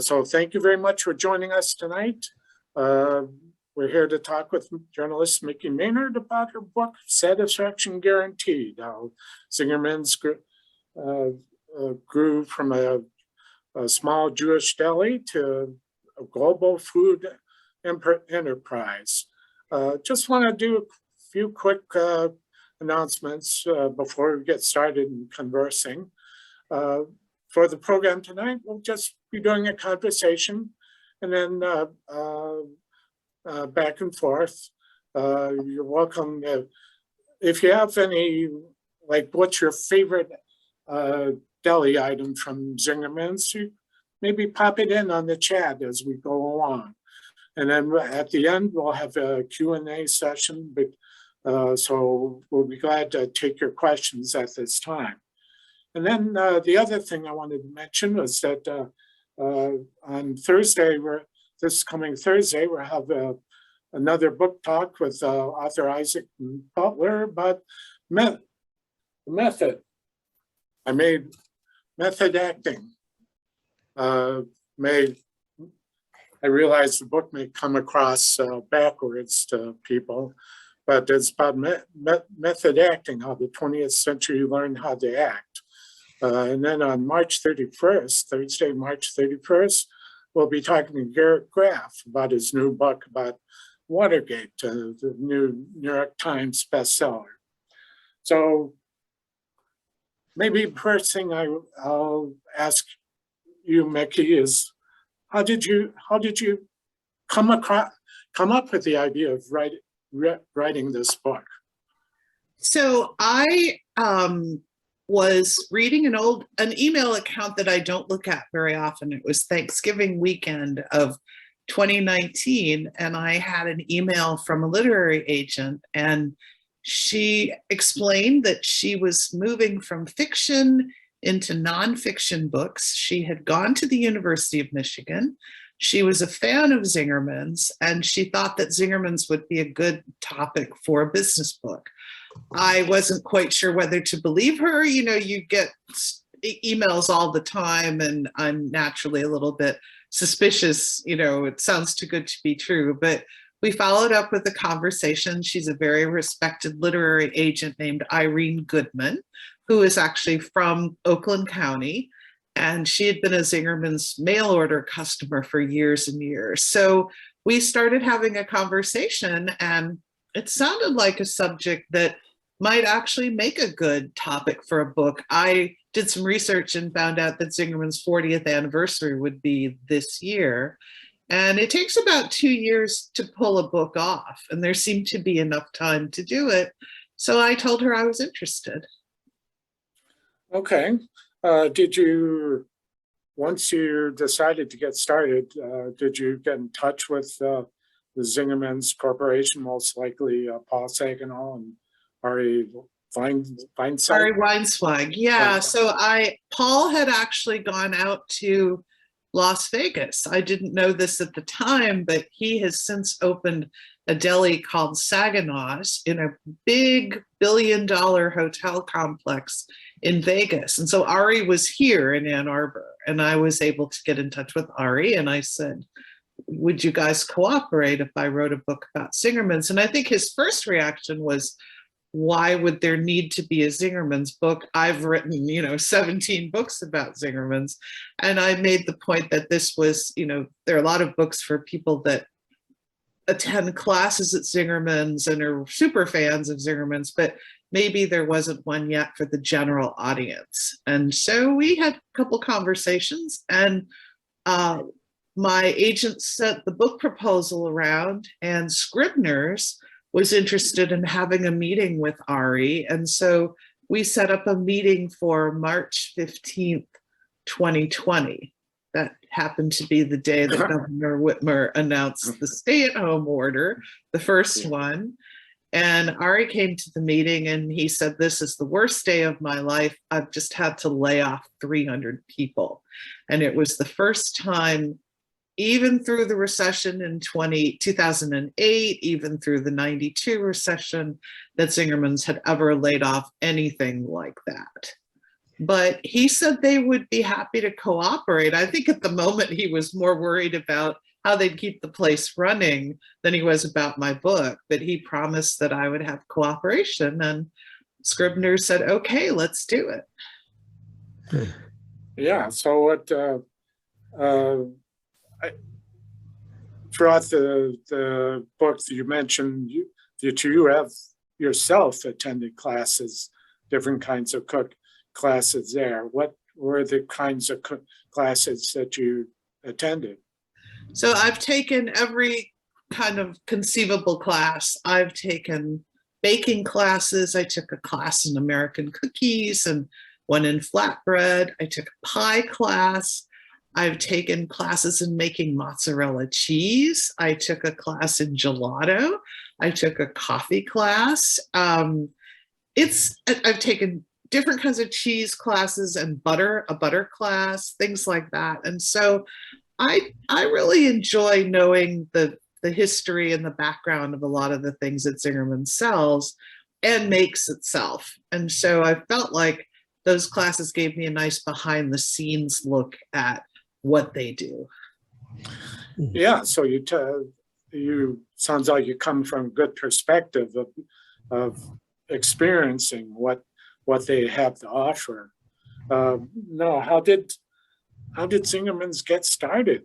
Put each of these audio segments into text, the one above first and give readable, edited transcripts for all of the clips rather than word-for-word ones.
So thank you very much for joining us tonight. We're here to talk with journalist Micheline Maynard about her book, Satisfaction Guaranteed, how Zingerman's grew from a small Jewish deli to a global food enterprise. Just want to do a few quick announcements before we get started in conversing. For the program tonight, we'll just be doing a conversation and then back and forth. You're welcome. If you have any, like what's your favorite deli item from Zingerman's, you maybe pop it in on the chat as we go along. And then at the end, we'll have a Q&A session, but so we'll be glad to take your questions at this time. And then the other thing I wanted to mention was that on Thursday, this coming Thursday, we'll have another book talk with author Isaac Butler about method. I made method acting. I realize the book may come across backwards to people, but it's about method acting, how the 20th century learned how to act. And then on March 31st, Thursday, March 31st, we'll be talking to Garrett Graff about his new book about Watergate, the new New York Times bestseller. So maybe the first thing I'll ask you, Mickey, is how did you come up with the idea of writing this book? So I was reading an email account that I don't look at very often. It was Thanksgiving weekend of 2019, and I had an email from a literary agent, and she explained that she was moving from fiction into nonfiction books. She had gone to the University of Michigan. She was a fan of Zingerman's, and she thought that Zingerman's would be a good topic for a business book. I wasn't quite sure whether to believe her. You know, you get emails all the time, and I'm naturally a little bit suspicious. You know, it sounds too good to be true, but we followed up with a conversation. She's a very respected literary agent named Irene Goodman, who is actually from Oakland County. And she had been a Zingerman's mail order customer for years and years. So we started having a conversation, and it sounded like a subject that might actually make a good topic for a book. I did some research and found out that Zingerman's 40th anniversary would be this year. And it takes about 2 years to pull a book off, and there seemed to be enough time to do it. So I told her I was interested. Okay. Once you decided to get started, did you get in touch with the Zingerman's Corporation, most likely Paul Saginaw and Ari Weinzweig? Ari Weinzweig, yeah. So Paul had actually gone out to Las Vegas. I didn't know this at the time, but he has since opened a deli called Saginaw's in a big billion-dollar hotel complex in Vegas. And so Ari was here in Ann Arbor, and I was able to get in touch with Ari, and I said, would you guys cooperate if I wrote a book about Zingerman's? And I think his first reaction was, why would there need to be a Zingerman's book? I've written, 17 books about Zingerman's. And I made the point that this was, there are a lot of books for people that attend classes at Zingerman's and are super fans of Zingerman's, but maybe there wasn't one yet for the general audience. And so we had a couple conversations, and my agent sent the book proposal around, and Scribner's was interested in having a meeting with Ari. And so we set up a meeting for March 15th, 2020. That happened to be the day that Governor Whitmer announced the stay-at-home order, the first one. And Ari came to the meeting and he said, this is the worst day of my life. I've just had to lay off 300 people. And it was the first time, even through the recession in 2008, even through the 92 recession, that Zingerman's had ever laid off anything like that. but he said they would be happy to cooperate. I think at the moment he was more worried about how they'd keep the place running than he was about my book, but he promised that I would have cooperation, and Scribner said, okay, let's do it. Yeah, so what throughout the book that you mentioned, that you have yourself attended classes, different kinds of cook classes there. What were the kinds of classes that you attended? So I've taken every kind of conceivable class. I've taken baking classes. I took a class in American cookies and one in flatbread. I took a pie class. I've taken classes in making mozzarella cheese. I took a class in gelato. I took a coffee class. I've taken different kinds of cheese classes and a butter class, things like that. And so I really enjoy knowing the history and the background of a lot of the things that Zingerman sells and makes itself. And so I felt like those classes gave me a nice behind the scenes look at what they do. Yeah, so you sounds like you come from a good perspective of experiencing what they have to offer. No, how did Zingerman's get started?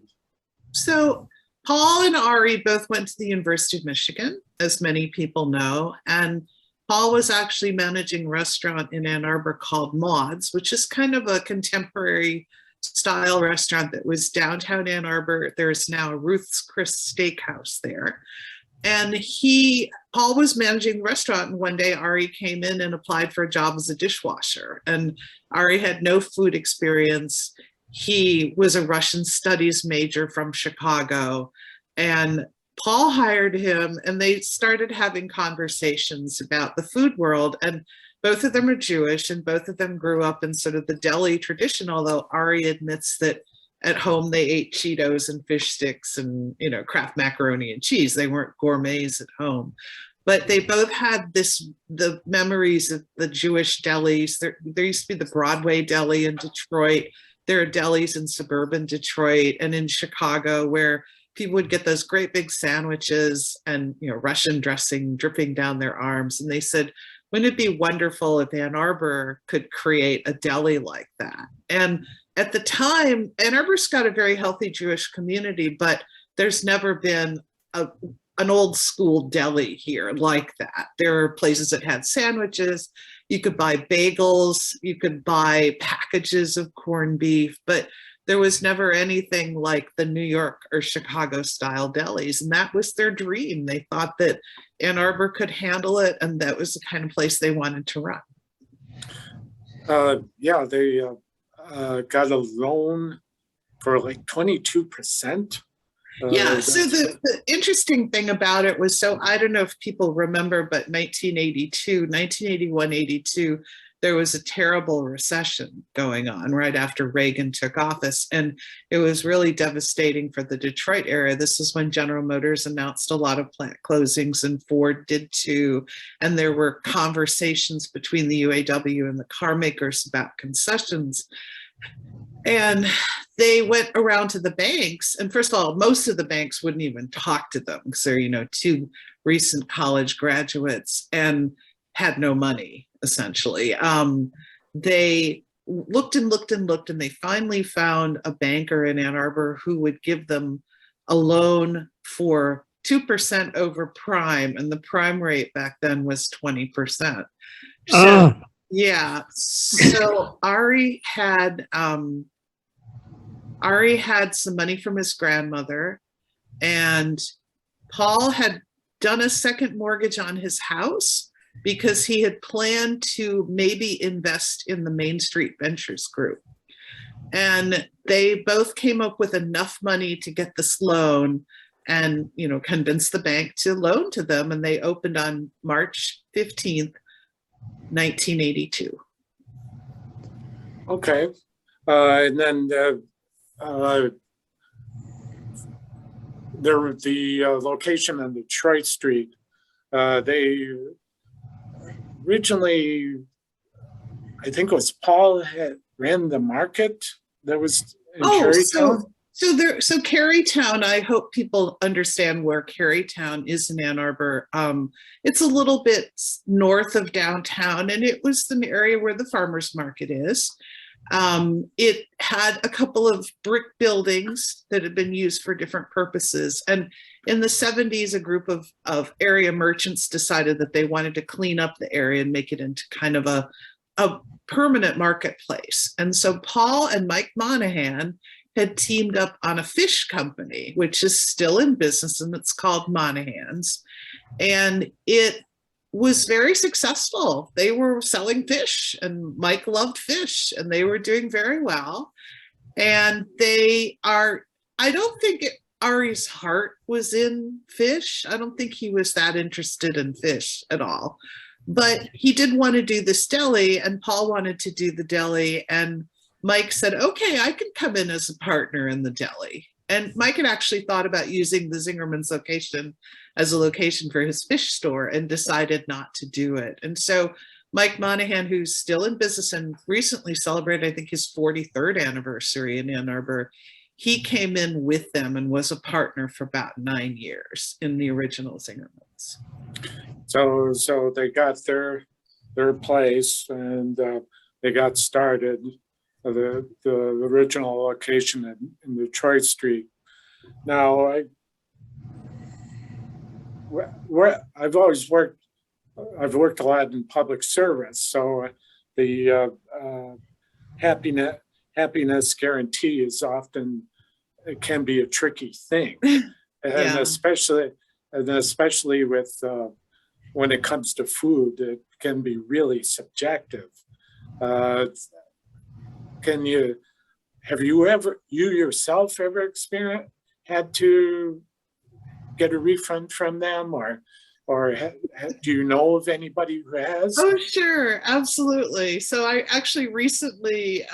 So Paul and Ari both went to the University of Michigan, as many people know, and Paul was actually managing a restaurant in Ann Arbor called Maud's, which is kind of a contemporary style restaurant that was downtown Ann Arbor. There's now a Ruth's Chris Steakhouse there. And Paul was managing the restaurant, and one day Ari came in and applied for a job as a dishwasher. And Ari had no food experience. He was a Russian studies major from Chicago, and Paul hired him, and they started having conversations about the food world. And both of them are Jewish, and both of them grew up in sort of the deli tradition, although Ari admits that at home they ate Cheetos and fish sticks and, Kraft macaroni and cheese. They weren't gourmets at home. But they both had the memories of the Jewish delis. There used to be the Broadway deli in Detroit. There are delis in suburban Detroit and in Chicago where people would get those great big sandwiches and, Russian dressing dripping down their arms. And they said, wouldn't it be wonderful if Ann Arbor could create a deli like that? And at the time, Ann Arbor's got a very healthy Jewish community, but there's never been an old school deli here like that. There are places that had sandwiches. You could buy bagels, you could buy packages of corned beef, but there was never anything like the New York or Chicago style delis. And that was their dream. They thought that Ann Arbor could handle it, and that was the kind of place they wanted to run. Yeah, they got a loan for like 22%. Yeah, so the interesting thing about it was, so I don't know if people remember, but 1981, 82, there was a terrible recession going on right after Reagan took office. And it was really devastating for the Detroit area. This is when General Motors announced a lot of plant closings, and Ford did too. And there were conversations between the UAW and the car makers about concessions. And they went around to the banks, and first of all, most of the banks wouldn't even talk to them because they're, two recent college graduates and had no money, essentially. They looked and looked and looked, and they finally found a banker in Ann Arbor who would give them a loan for 2% over prime, and the prime rate back then was 20%. So yeah, so Ari had some money from his grandmother, and Paul had done a second mortgage on his house because he had planned to maybe invest in the Main Street Ventures group. And they both came up with enough money to get this loan and, convince the bank to loan to them. And they opened on March 15th, 1982. Okay. And then the location on Detroit Street, they originally I think it was Paul had ran the market that was in Oh, Carytown. so Carytown, I hope people understand where Carytown is in Ann Arbor. It's a little bit north of downtown, and it was the area where the farmers market is. It had a couple of brick buildings that had been used for different purposes. And in the 70s, a group of area merchants decided that they wanted to clean up the area and make it into kind of a permanent marketplace. And so Paul and Mike Monahan had teamed up on a fish company, which is still in business, and it's called Monahan's. And it was very successful. They were selling fish, and Mike loved fish, and they were doing very well. And I don't think Ari's heart was in fish. I don't think he was that interested in fish at all. But he did want to do this deli, and Paul wanted to do the deli. And Mike said, okay, I can come in as a partner in the deli. And Mike had actually thought about using the Zingerman's location as a location for his fish store and decided not to do it. And so Mike Monahan, who's still in business and recently celebrated, I think, his 43rd anniversary in Ann Arbor, he came in with them and was a partner for about 9 years in the original Zingerman's. So they got their place, and they got started. The original location in Detroit Street. Now, I've worked a lot in public service, so the happiness guarantee is often, it can be a tricky thing, and especially with when it comes to food, it can be really subjective. Have you yourself ever had to get a refund from them, or do you know of anybody who has? Oh, sure, absolutely. So I actually recently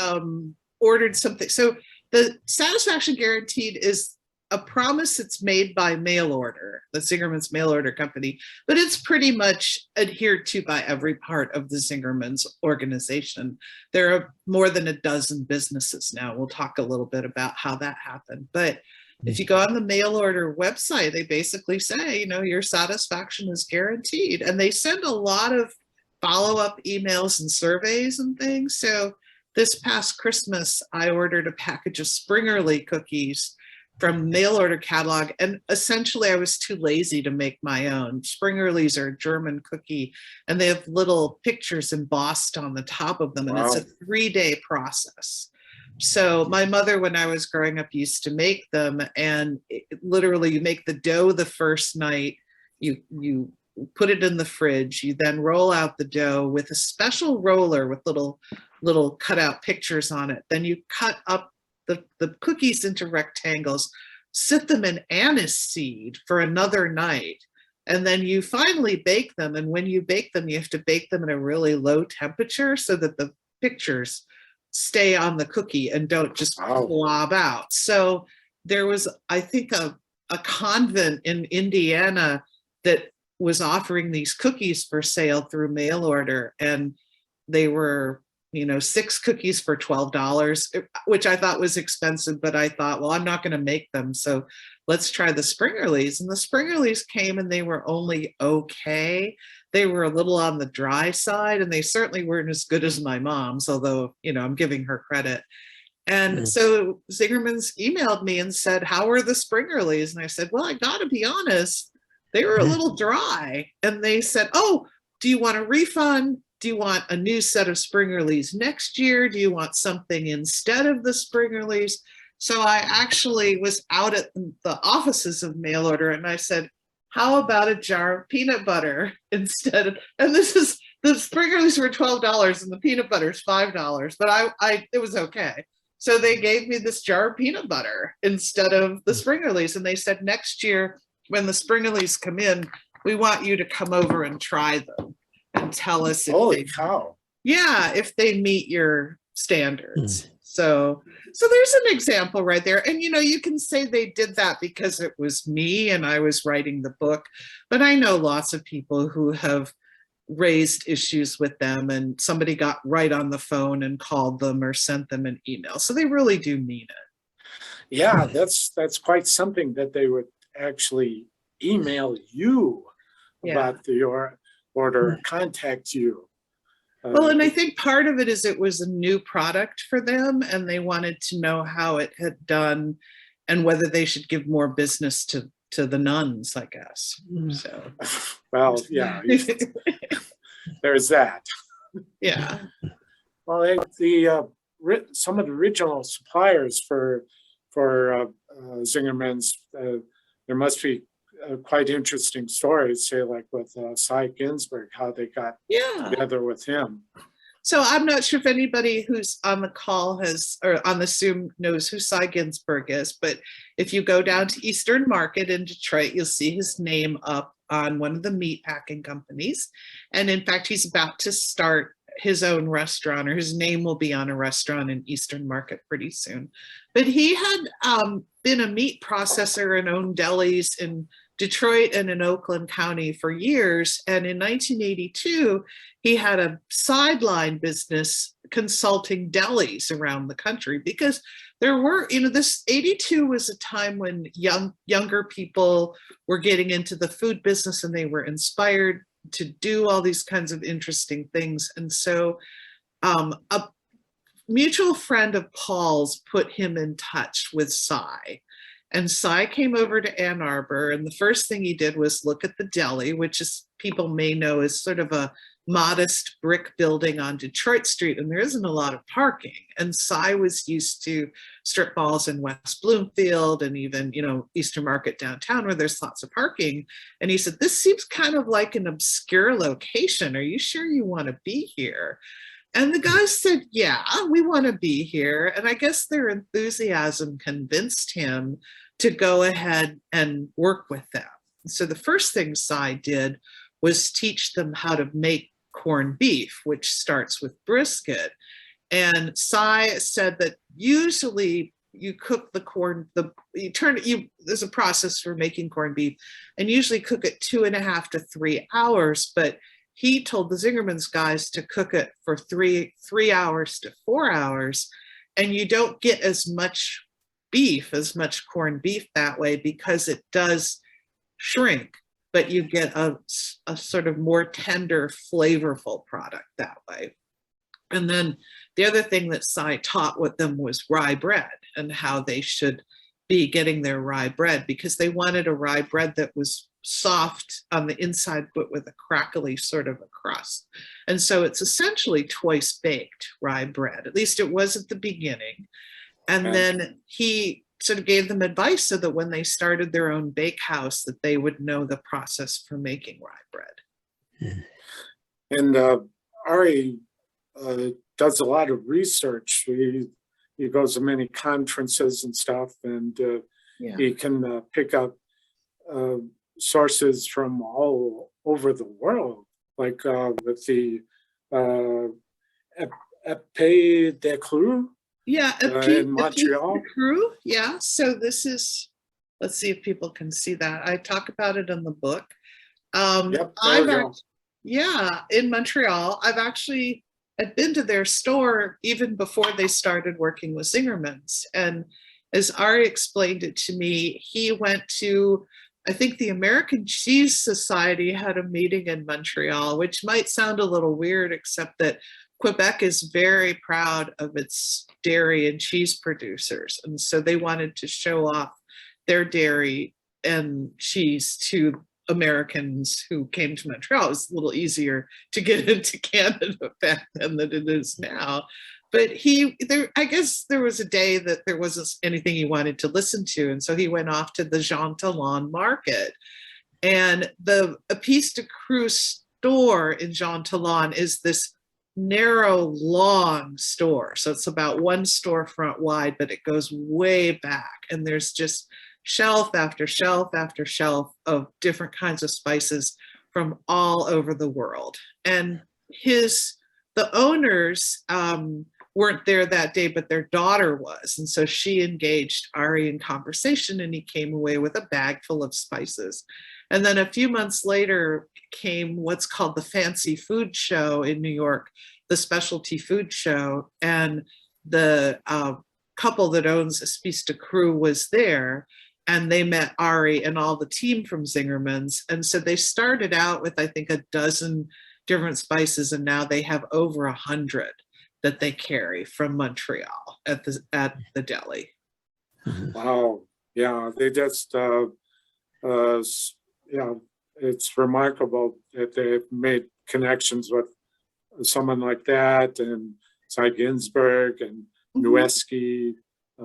ordered something. So the satisfaction guaranteed is a promise that's made by mail order, the Zingerman's mail order company, but it's pretty much adhered to by every part of the Zingerman's organization. There are more than a dozen businesses now. We'll talk a little bit about how that happened. But if you go on the mail order website, they basically say, your satisfaction is guaranteed. And they send a lot of follow-up emails and surveys and things. So this past Christmas, I ordered a package of Springerly cookies from mail order catalog, and essentially I was too lazy to make my own. Springerlies are a German cookie, and they have little pictures embossed on the top of them, and It's a 3-day process. So my mother, when I was growing up, used to make them, and literally you make the dough the first night, you put it in the fridge, you then roll out the dough with a special roller with little cutout pictures on it. Then you cut up the cookies into rectangles, sit them in anise seed for another night, and then you finally bake them. And when you bake them, you have to bake them at a really low temperature so that the pictures stay on the cookie and don't just blob out. So there was, I think, a convent in Indiana that was offering these cookies for sale through mail order, and they were 6 cookies for $12, which I thought was expensive, but I thought, well, I'm not going to make them, so let's try the Springerlies. And the Springerlies came, and they were only okay. They were a little on the dry side, and they certainly weren't as good as my mom's, although, I'm giving her credit. And so Zingerman's emailed me and said, how are the Springerlies? And I said, well, I got to be honest, they were a little dry. And they said, oh, do you want a refund? Do you want a new set of Springerlies next year? Do you want something instead of the Springerlies? So I actually was out at the offices of mail order, and I said, how about a jar of peanut butter instead of, and the Springerlies were $12 and the peanut butter is $5, but it was okay. So they gave me this jar of peanut butter instead of the Springerlies. And they said, next year, when the Springerlies come in, we want you to come over and try them and tell us if they meet your standards. So there's an example right there. And you can say they did that because it was me and I was writing the book, but I know lots of people who have raised issues with them, and somebody got right on the phone and called them or sent them an email. So they really do mean it. Yeah, that's quite something that they would actually email you about your order and contact you. Well, and I think part of it is it was a new product for them, and they wanted to know how it had done and whether they should give more business to the nuns, I guess. So, well, yeah, there's that. Yeah. Well, some of the original suppliers for Zingerman's, there must be quite interesting stories, say like with Cy Ginsberg, how they got together with him. So I'm not sure if anybody who's on the call or on the Zoom knows who Cy Ginsberg is, but if you go down to Eastern Market in Detroit, you'll see his name up on one of the meat packing companies. And in fact, he's about to start his own restaurant, or his name will be on a restaurant in Eastern Market pretty soon. But he had been a meat processor and owned delis in Detroit and in Oakland County for years. And in 1982, he had a sideline business consulting delis around the country, because there were, this 82 was a time when younger people were getting into the food business, and they were inspired to do all these kinds of interesting things. And so a mutual friend of Paul's put him in touch with Cy. And Cy came over to Ann Arbor, and the first thing he did was look at the deli, which is, people may know, is sort of a modest brick building on Detroit Street, and there isn't a lot of parking. And Cy was used to strip malls in West Bloomfield and even, Eastern Market downtown, where there's lots of parking. And he said, this seems kind of like an obscure location. Are you sure you want to be here? And the guys said, yeah, we want to be here. And I guess their enthusiasm convinced him to go ahead and work with them. So the first thing Cy did was teach them how to make corned beef, which starts with brisket. And Cy said that usually you cook the corn, there's a process for making corned beef, and usually cook it 2.5 to 3 hours, but he told the Zingerman's guys to cook it for 3 hours to 4 hours, and you don't get as much corned beef that way, because it does shrink, but you get a sort of more tender, flavorful product that way. And then the other thing that Cy taught with them was rye bread, and how they should be getting their rye bread, because they wanted a rye bread that was soft on the inside, but with a crackly sort of a crust. And so it's essentially twice baked rye bread, at least it was at the beginning. And then he sort of gave them advice so that when they started their own bakehouse, that they would know the process for making rye bread. And Ari does a lot of research. He goes to many conferences and stuff, and he can pick up sources from all over the world, like with the Epée de Cru. In Montreal. Yeah, so this is, let's see if people can see that. I talk about it in the book. In Montreal, I'd been to their store even before they started working with Zingerman's. And as Ari explained it to me, he went to, I think the American Cheese Society had a meeting in Montreal, which might sound a little weird, except that Quebec is very proud of its dairy and cheese producers. And so they wanted to show off their dairy and cheese to Americans who came to Montreal. It was a little easier to get into Canada back then than it is now. But I guess there was a day that there wasn't anything he wanted to listen to. And so he went off to the Jean Talon market. And the Epée de Cru store in Jean Talon is this narrow, long store. So it's about one storefront wide, but it goes way back. And there's just shelf after shelf after shelf of different kinds of spices from all over the world. And the owners weren't there that day, but their daughter was. And so she engaged Ari in conversation, and he came away with a bag full of spices. And then a few months later came what's called the Fancy Food Show in New York, the specialty food show. And the couple that owns Espista Crew was there, and they met Ari and all the team from Zingerman's. And so they started out with, I think, a dozen different spices, and now they have over 100 that they carry from Montreal at the deli. Wow. Yeah, they just, it's remarkable that they've made connections with someone like that, and Cy Ginsberg and Nuesky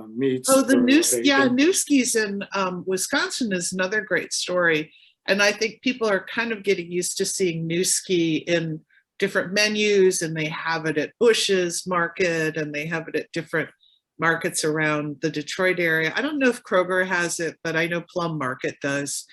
meats. Oh, the Newski's in Wisconsin is another great story. And I think people are kind of getting used to seeing Newski in different menus, and they have it at Bush's Market, and they have it at different markets around the Detroit area. I don't know if Kroger has it, but I know Plum Market does.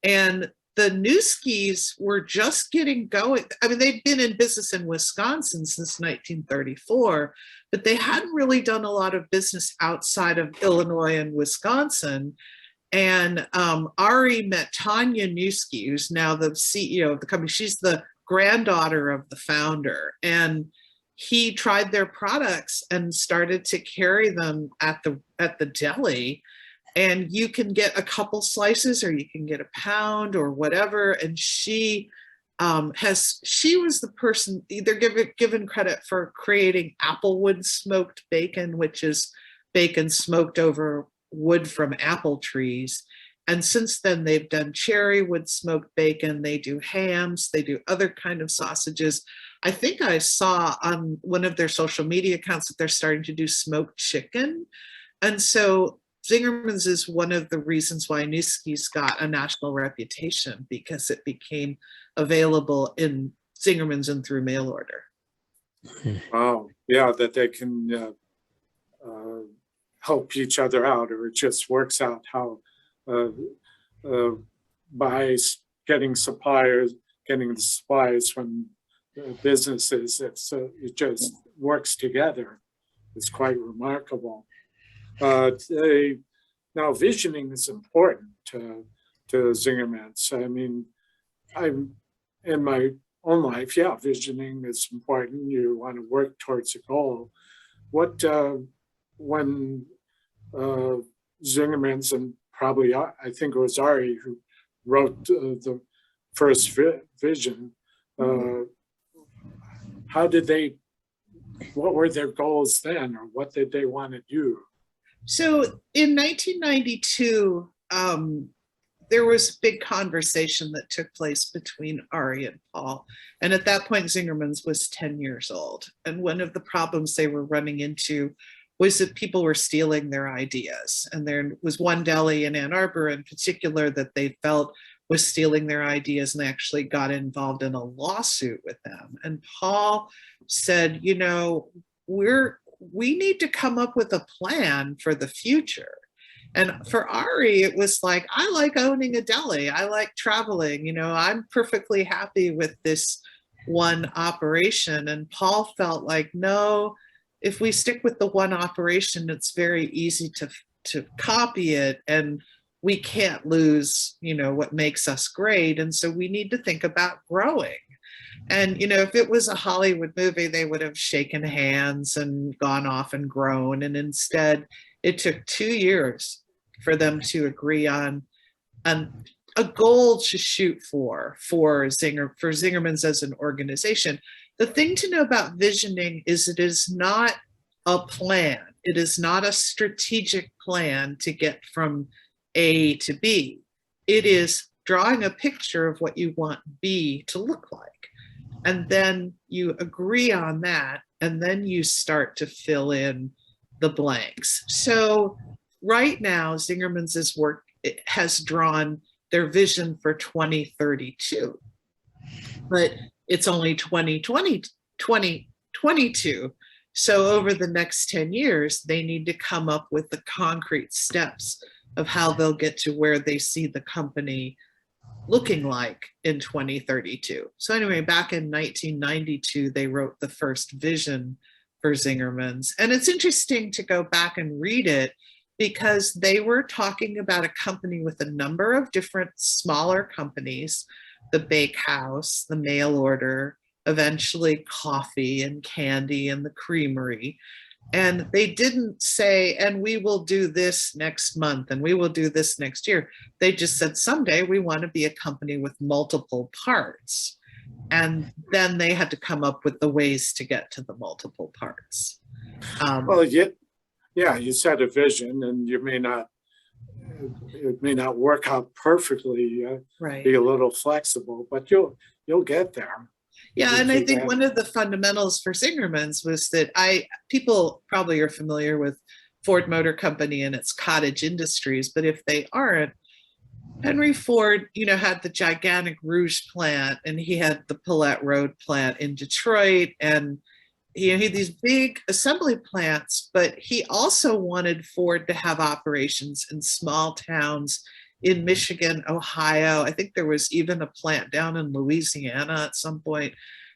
And the Newskis were just getting going. I mean, they'd been in business in Wisconsin since 1934, but they hadn't really done a lot of business outside of Illinois and Wisconsin. And Ari met Tanya Newski, who's now the CEO of the company. She's the granddaughter of the founder. And he tried their products and started to carry them at the deli. And you can get a couple slices, or you can get a pound or whatever. And she was the person, they're given credit for creating applewood smoked bacon, which is bacon smoked over wood from apple trees. And since then, they've done cherry wood smoked bacon. They do hams. They do other kind of sausages. I think I saw on one of their social media accounts that they're starting to do smoked chicken. And so Zingerman's is one of the reasons why Newski's got a national reputation, because it became available in Zingerman's and through mail order. Wow. Yeah, that they can help each other out, or it just works out how by getting the supplies from businesses, it just works together. It's quite remarkable. Now, visioning is important to Zingerman's. I mean, I'm in my own life, visioning is important. You want to work towards a goal. What when Zingerman's, and probably I think it was Ari who wrote the first vision. What were their goals then, or what did they want to do? So in 1992, there was a big conversation that took place between Ari and Paul. And at that point, Zingerman's was 10 years old. And one of the problems they were running into was that people were stealing their ideas. And there was one deli in Ann Arbor in particular that they felt was stealing their ideas, and they actually got involved in a lawsuit with them. And Paul said, you know, we need to come up with a plan for the future. And for Ari, it was like, I like owning a deli. I like traveling. You know, I'm perfectly happy with this one operation. And Paul felt like, no, if we stick with the one operation, it's very easy to copy it, and we can't lose, you know, what makes us great. And so we need to think about growing. And, you know, if it was a Hollywood movie, they would have shaken hands and gone off and grown. And instead, it took 2 years for them to agree on a goal to shoot for Zingerman's as an organization. The thing to know about visioning is it is not a plan. It is not a strategic plan to get from A to B. It is drawing a picture of what you want B to look like. And then you agree on that, and then you start to fill in the blanks. So right now, Zingerman's has drawn their vision for 2032, but it's only 2022. So over the next 10 years, they need to come up with the concrete steps of how they'll get to where they see the company looking like in 2032. So anyway, back in 1992, they wrote the first vision for Zingerman's. And it's interesting to go back and read it, because they were talking about a company with a number of different smaller companies, the bakehouse, the mail order, eventually coffee and candy and the creamery. And they didn't say, and we will do this next month and we will do this next year. They just said, someday we want to be a company with multiple parts. And then they had to come up with the ways to get to the multiple parts. Well, yeah, you set a vision, and it may not work out perfectly. Right. Be a little flexible, but you'll get there. Yeah, and I think one of the fundamentals for Zingerman's was that people probably are familiar with Ford Motor Company and its cottage industries, but if they aren't, Henry Ford, had the gigantic Rouge plant, and he had the Paulette Road plant in Detroit, and he had these big assembly plants, but he also wanted Ford to have operations in small towns in Michigan, Ohio. I think there was even a plant down in Louisiana at some point.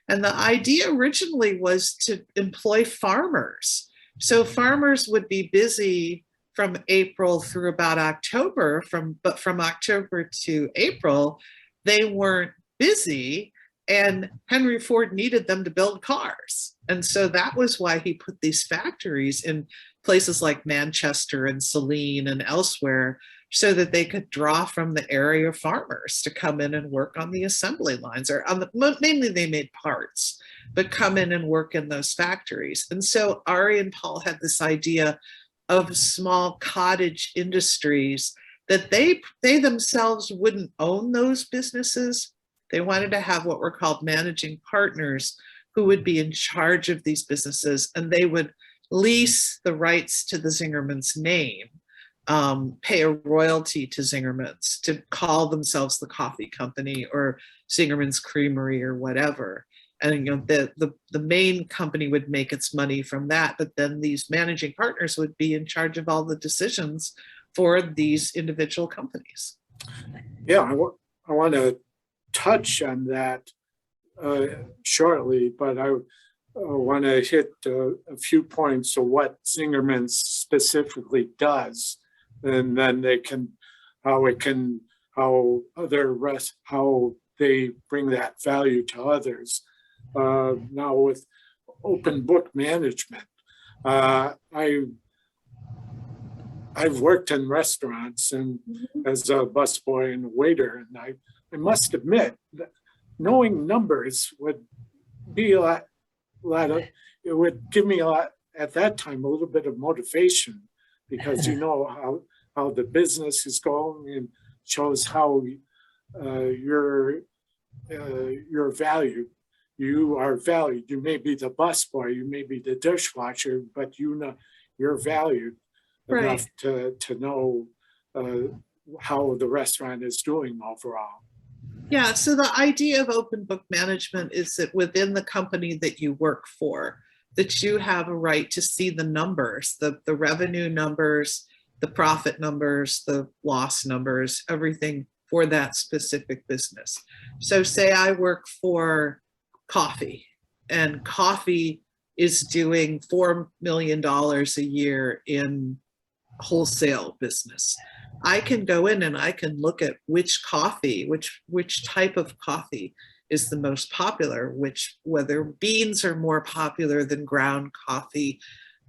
And the idea originally was to employ farmers. So farmers would be busy from April through about October, but from October to April, they weren't busy, and Henry Ford needed them to build cars. And so that was why he put these factories in places like Manchester and Saline and elsewhere, so that they could draw from the area farmers to come in and work on the assembly lines, or mainly they made parts, but come in and work in those factories. And so Ari and Paul had this idea of small cottage industries that they themselves wouldn't own those businesses. They wanted to have what were called managing partners who would be in charge of these businesses, and they would lease the rights to the Zingerman's name, pay a royalty to Zingerman's to call themselves the coffee company or Zingerman's Creamery or whatever. And the main company would make its money from that, but then these managing partners would be in charge of all the decisions for these individual companies. Yeah, I want to touch on that shortly, but I want to hit a few points of what Zingerman specifically does, and then how they bring that value to others. Now with open book management, I've worked in restaurants and as a busboy and a waiter, and I must admit that knowing numbers would be it would give me at that time a little bit of motivation, because you know how the business is going, and shows how you're valued. You are valued. You may be the busboy, you may be the dishwasher, but you're valued enough to know how the restaurant is doing overall. Yeah, so the idea of open book management is that within the company that you work for, that you have a right to see the numbers, the revenue numbers, the profit numbers, the loss numbers, everything for that specific business. So say I work for coffee, and coffee is doing $4 million a year in wholesale business. I can go in and I can look at which type of coffee is the most popular, whether beans are more popular than ground coffee.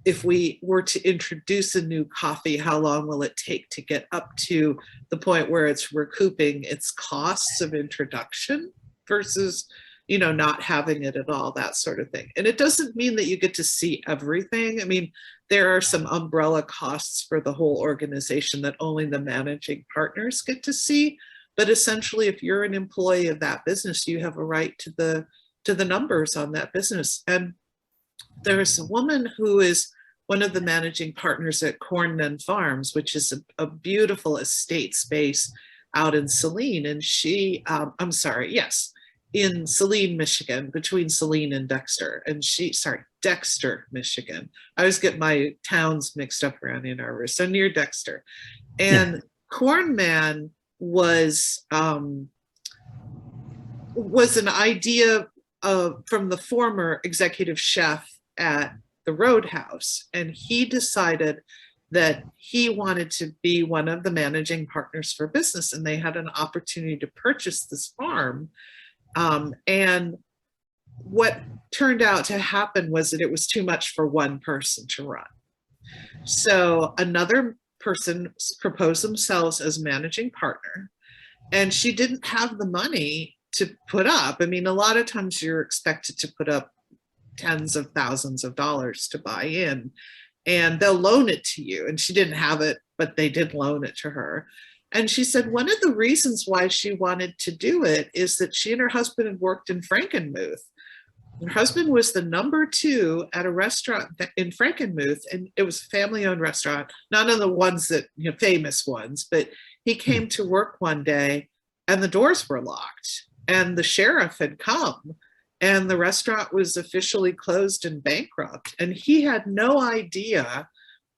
If we were to introduce a new coffee, how long will it take to get up to the point where it's recouping its costs of introduction versus, not having it at all, that sort of thing. And it doesn't mean that you get to see everything. I mean, there are some umbrella costs for the whole organization that only the managing partners get to see. But essentially, if you're an employee of that business, you have a right to the numbers on that business. And there's a woman who is one of the managing partners at Cornman Farms, which is a beautiful estate space out in Saline. And in Saline, Michigan, between Saline and Dexter. And Dexter, Michigan. I always get my towns mixed up around Ann Arbor, so near Dexter. And Cornman was an idea from the former executive chef at the Roadhouse. And he decided that he wanted to be one of the managing partners for business, and they had an opportunity to purchase this farm. And what turned out to happen was that it was too much for one person to run. So another person proposed themselves as managing partner, and she didn't have the money to put up. I mean, a lot of times you're expected to put up tens of thousands of dollars to buy in, and they'll loan it to you. And she didn't have it, but they did loan it to her. And she said one of the reasons why she wanted to do it is that she and her husband had worked in Frankenmuth. Her husband was the number 2 at a restaurant in Frankenmuth, and it was a family-owned restaurant, none of the ones that, you know, famous ones, but he came to work one day and the doors were locked and the sheriff had come and the restaurant was officially closed and bankrupt. And he had no idea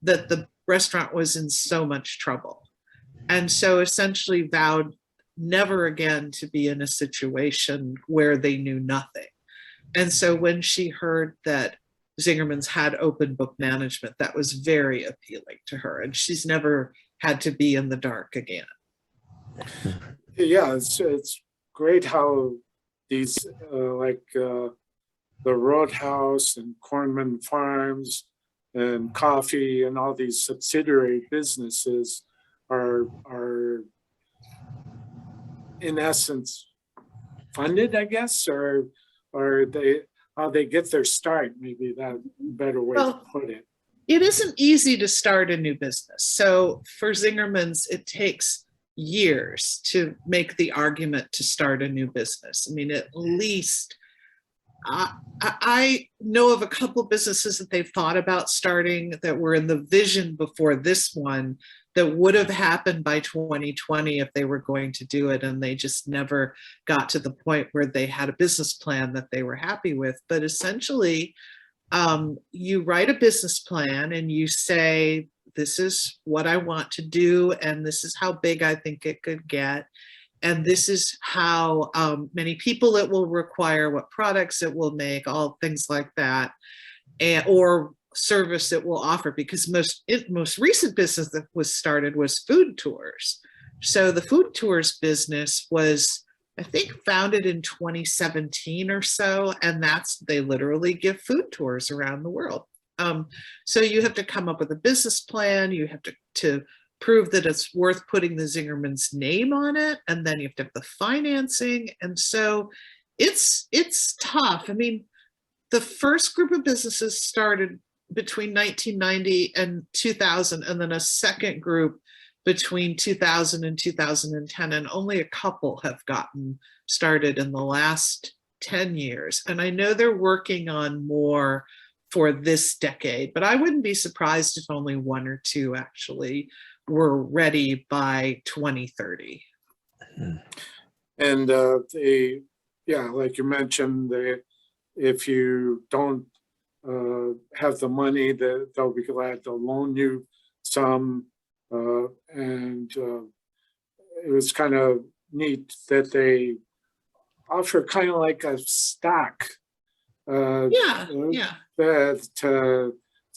that the restaurant was in so much trouble. And so essentially vowed never again to be in a situation where they knew nothing. And so when she heard that Zingerman's had open book management, that was very appealing to her. And she's never had to be in the dark again. Yeah, it's great how these the Roadhouse and Cornman Farms and coffee and all these subsidiary businesses are in essence funded, I guess, or how they get their start, maybe that better way to put it. It isn't easy to start a new business. So for Zingerman's, it takes years to make the argument to start a new business. I mean, at least I know of a couple businesses that they've thought about starting that were in the vision before this one that would have happened by 2020 if they were going to do it, and they just never got to the point where they had a business plan that they were happy with. But essentially, you write a business plan and you say, this is what I want to do, and this is how big I think it could get, and this is how many people it will require, what products it will make, all things like that, or service it will offer. Because most recent business that was started was food tours. So the food tours business was, I think, founded in 2017 or so, and they literally give food tours around the world. So you have to come up with a business plan. You have to prove that it's worth putting the Zingerman's name on it, and then you have to have the financing. And so it's tough. I mean, the first group of businesses started between 1990 and 2000, and then a second group between 2000 and 2010, and only a couple have gotten started in the last 10 years. And I know they're working on more for this decade, but I wouldn't be surprised if only 1 or 2 actually were ready by 2030. And like you mentioned, if you don't have the money, they'll be glad to loan you some. And it was kind of neat that they offer kind of like a stock. That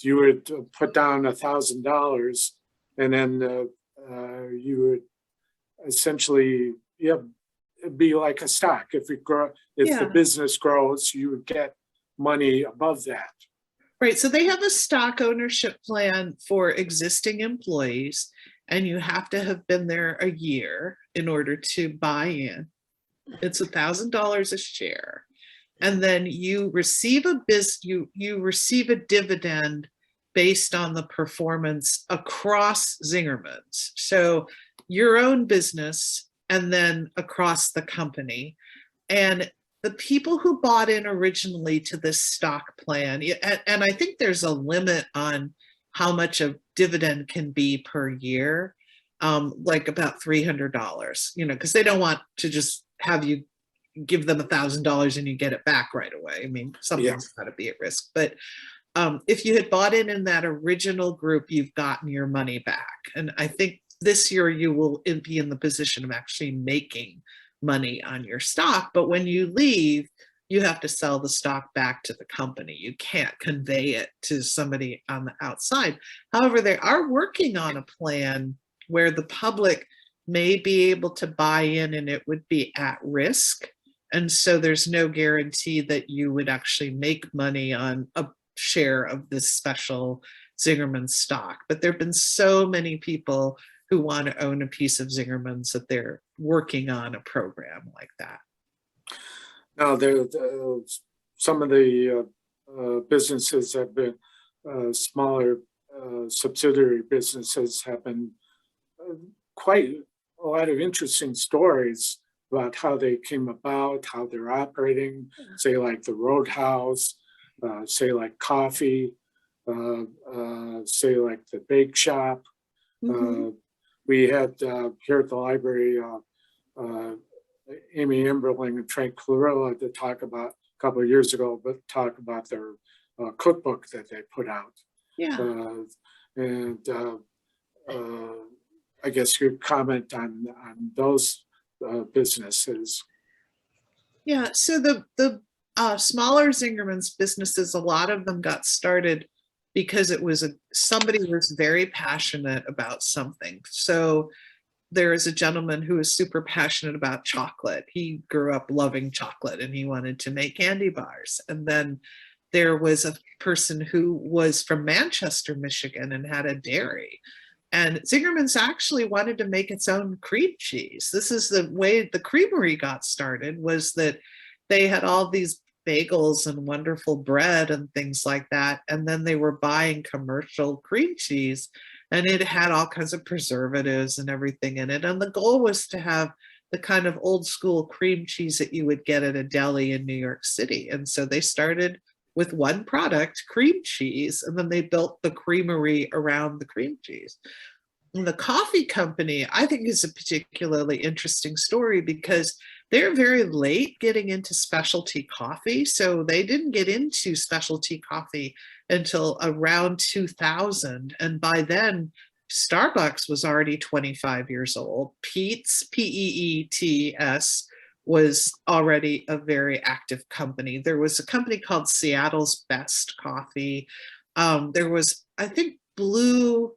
you would put down $1,000, and then you would essentially be like a stock. If the business grows, you would get money above that. Right. So they have a stock ownership plan for existing employees, and you have to have been there a year in order to buy in. It's $1,000 a share. And then you receive you receive a dividend based on the performance across Zingerman's. So your own business and then across the company. And the people who bought in originally to this stock plan, and I think there's a limit on how much a dividend can be per year, like about $300, because they don't want to just have you give them $1,000 and you get it back right away. I mean, something's got to be at risk. But if you had bought in that original group, you've gotten your money back. And I think this year you will be in the position of actually making money on your stock. But when you leave, you have to sell the stock back to the company. You can't convey it to somebody on the outside. However, they are working on a plan where the public may be able to buy in and it would be at risk. And so there's no guarantee that you would actually make money on a share of this special Zingerman stock. But there have been so many people who want to own a piece of Zingerman's that they're working on a program like that. Now, some of the businesses have been smaller subsidiary businesses have been quite a lot of interesting stories about how they came about, how they're operating, say like the Roadhouse, say like coffee, say like the bake shop. We had here at the library, Amy Emberling and Frank Clarilla to talk about a couple of years ago, but talk about their cookbook that they put out. Yeah. I guess your comment on those businesses. Yeah, so the smaller Zingerman's businesses, a lot of them got started because it was somebody was very passionate about something. So there is a gentleman who is super passionate about chocolate. He grew up loving chocolate and he wanted to make candy bars. And then there was a person who was from Manchester, Michigan, and had a dairy. And Zingerman's actually wanted to make its own cream cheese. This is the way the creamery got started, was that they had all these bagels and wonderful bread and things like that. And then they were buying commercial cream cheese, and it had all kinds of preservatives and everything in it. And the goal was to have the kind of old school cream cheese that you would get at a deli in New York City. And so they started with one product, cream cheese, and then they built the creamery around the cream cheese. And the coffee company, I think, is a particularly interesting story because they're very late getting into specialty coffee. So they didn't get into specialty coffee until around 2000. And by then, Starbucks was already 25 years old. Peet's, Peets, was already a very active company. There was a company called Seattle's Best Coffee. There was, I think, Blue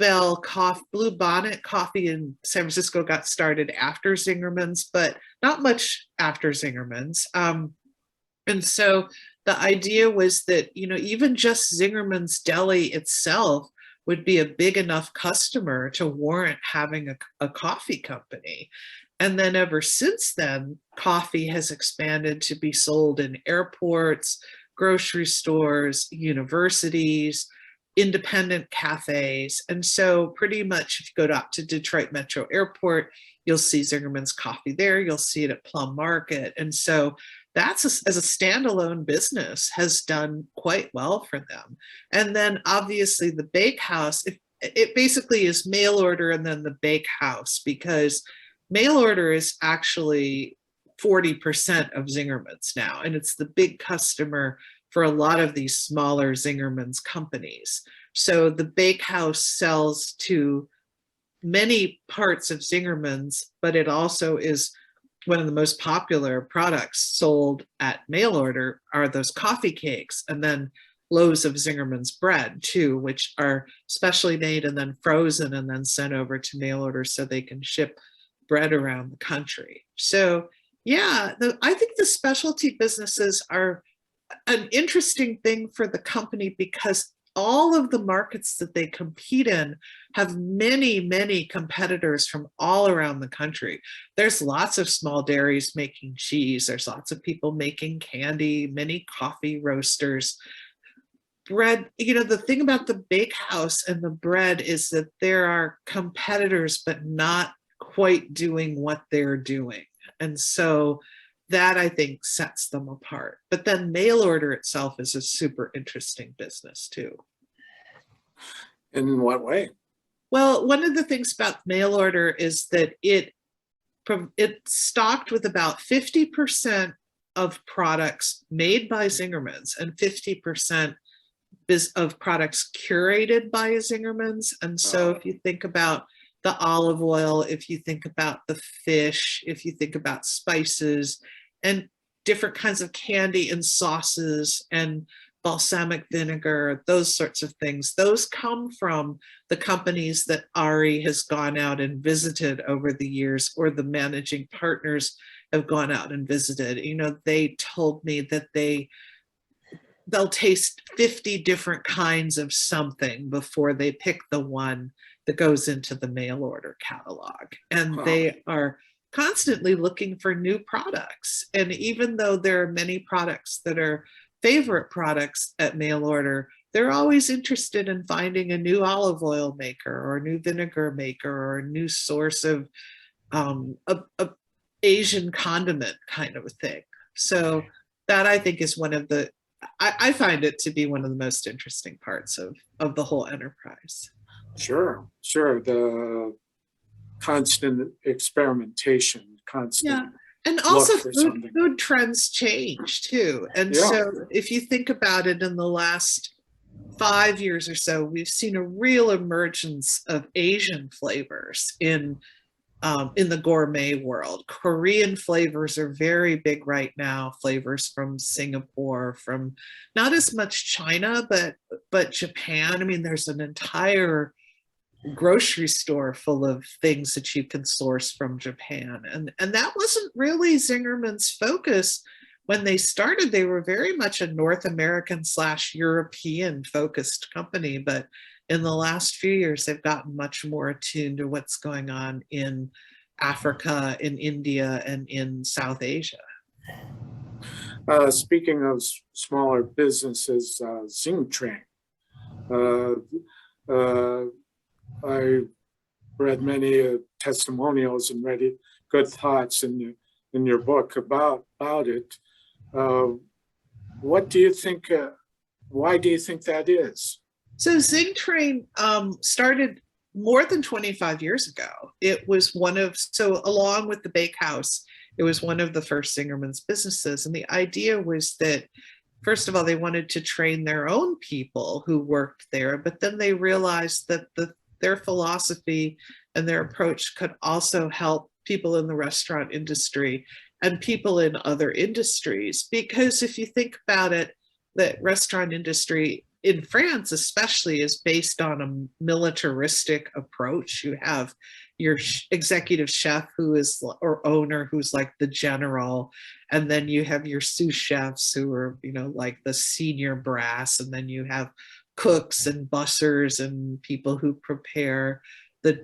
Bonnet Coffee in San Francisco got started after Zingerman's, but not much after Zingerman's. And so the idea was that, even just Zingerman's Deli itself would be a big enough customer to warrant having a coffee company. And then ever since then, coffee has expanded to be sold in airports, grocery stores, universities, independent cafes. And so pretty much if you go to Detroit Metro Airport, you'll see Zingerman's coffee there. You'll see it at Plum Market. And so that's, as a standalone business, has done quite well for them. And then obviously the bakehouse, it basically is mail order and then the bakehouse, because mail order is actually 40% of Zingerman's now, and it's the big customer for a lot of these smaller Zingerman's companies. So the bakehouse sells to many parts of Zingerman's, but it also is one of the most popular products sold at mail order are those coffee cakes, and then loaves of Zingerman's bread too, which are specially made and then frozen and then sent over to mail order so they can ship bread around the country. So yeah, I think the specialty businesses are an interesting thing for the company because all of the markets that they compete in have many, many competitors from all around the country. There's lots of small dairies making cheese. There's lots of people making candy, many coffee roasters. Bread, the thing about the bakehouse and the bread is that there are competitors, but not quite doing what they're doing. And so that, I think, sets them apart. But then mail order itself is a super interesting business too. In what way? Well, one of the things about mail order is that it's stocked with about 50% of products made by Zingerman's and 50% of products curated by Zingerman's. And so if you think about the olive oil, if you think about the fish, if you think about spices, and different kinds of candy and sauces and balsamic vinegar, those sorts of things. Those come from the companies that Ari has gone out and visited over the years, or the managing partners have gone out and visited. You know, they told me that they'll taste 50 different kinds of something before they pick the one that goes into the mail order catalog. And they are constantly looking for new products. And even though there are many products that are favorite products at mail order, they're always interested in finding a new olive oil maker or a new vinegar maker or a new source of a Asian condiment kind of a thing. So that, I think, is one of the, I find it to be one of the most interesting parts of the whole enterprise. Sure. The constant experimentation, constant. And also food trends change too. And so if you think about it, in the last 5 years or so, we've seen a real emergence of Asian flavors in the gourmet world. Korean flavors are very big right now. Flavors from Singapore, from not as much China, but Japan. I mean, there's an entire grocery store full of things that you can source from Japan. And that wasn't really Zingerman's focus when they started. They were very much a North American / European focused company, but in the last few years, they've gotten much more attuned to what's going on in Africa, in India, and in South Asia. Speaking of smaller businesses, Zingerman. I read many testimonials and read good thoughts in your book about it. What do you think? Why do you think that is? So Zingerman started more than 25 years ago. It was along with the bakehouse, it was one of the first Zingerman's businesses. And the idea was that, first of all, they wanted to train their own people who worked there, but then they realized that their philosophy and their approach could also help people in the restaurant industry and people in other industries. Because if you think about it, the restaurant industry in France especially is based on a militaristic approach. You have your executive chef or owner who's like the general, and then you have your sous chefs who are, like the senior brass, and then you have cooks and bussers and people who prepare the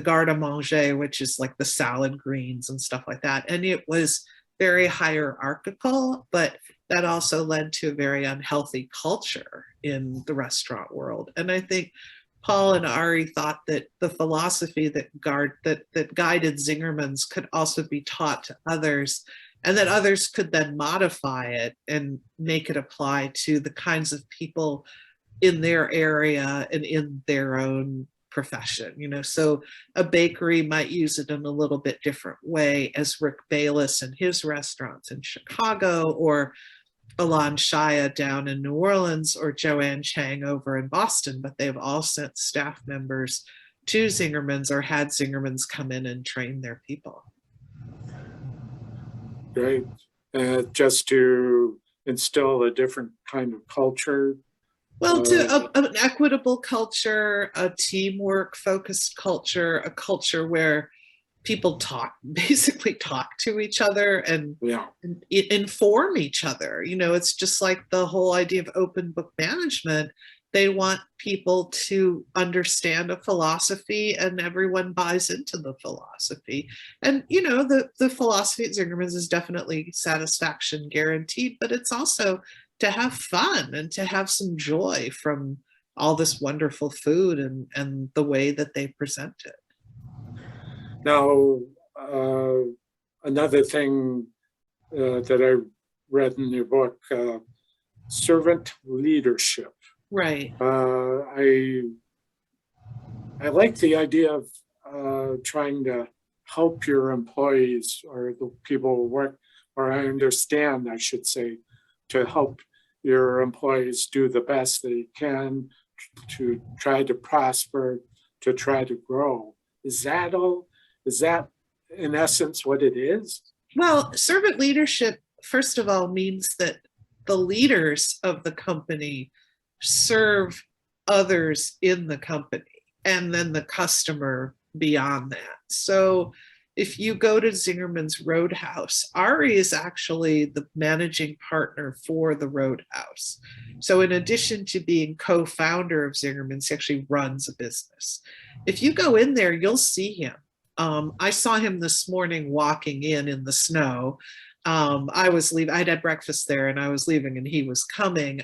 garde-à-manger, which is like the salad greens and stuff like that. And it was very hierarchical, but that also led to a very unhealthy culture in the restaurant world. And I think Paul and Ari thought that the philosophy that guided Zingerman's could also be taught to others, and that others could then modify it and make it apply to the kinds of people in their area and in their own profession. So a bakery might use it in a little bit different way, as Rick Bayless and his restaurants in Chicago, or Alon Shaya down in New Orleans, or Joanne Chang over in Boston, but they've all sent staff members to Zingerman's or had Zingerman's come in and train their people. Great. Just to instill a different kind of culture. Well, to an equitable culture, a teamwork focused culture, a culture where people basically talk to each other and inform each other. It's just like the whole idea of open book management. They want people to understand a philosophy, and everyone buys into the philosophy. And, the philosophy at Zingerman's is definitely satisfaction guaranteed, but it's also to have fun and to have some joy from all this wonderful food and the way that they present it. Now, another thing that I read in your book, servant leadership. Right. I like the idea of trying to help your employees or the people who work, or I understand, I should say, to help your employees do the best they can to try to prosper, to try to grow. Is that in essence what it is? Well, servant leadership first of all, means that the leaders of the company serve others in the company and then the customer beyond that. So if you go to Zingerman's Roadhouse, Ari is actually the managing partner for the Roadhouse. So in addition to being co-founder of Zingerman's, he actually runs a business. If you go in there, you'll see him. I saw him this morning walking in the snow. I was leaving, I'd had breakfast there and I was leaving and he was coming.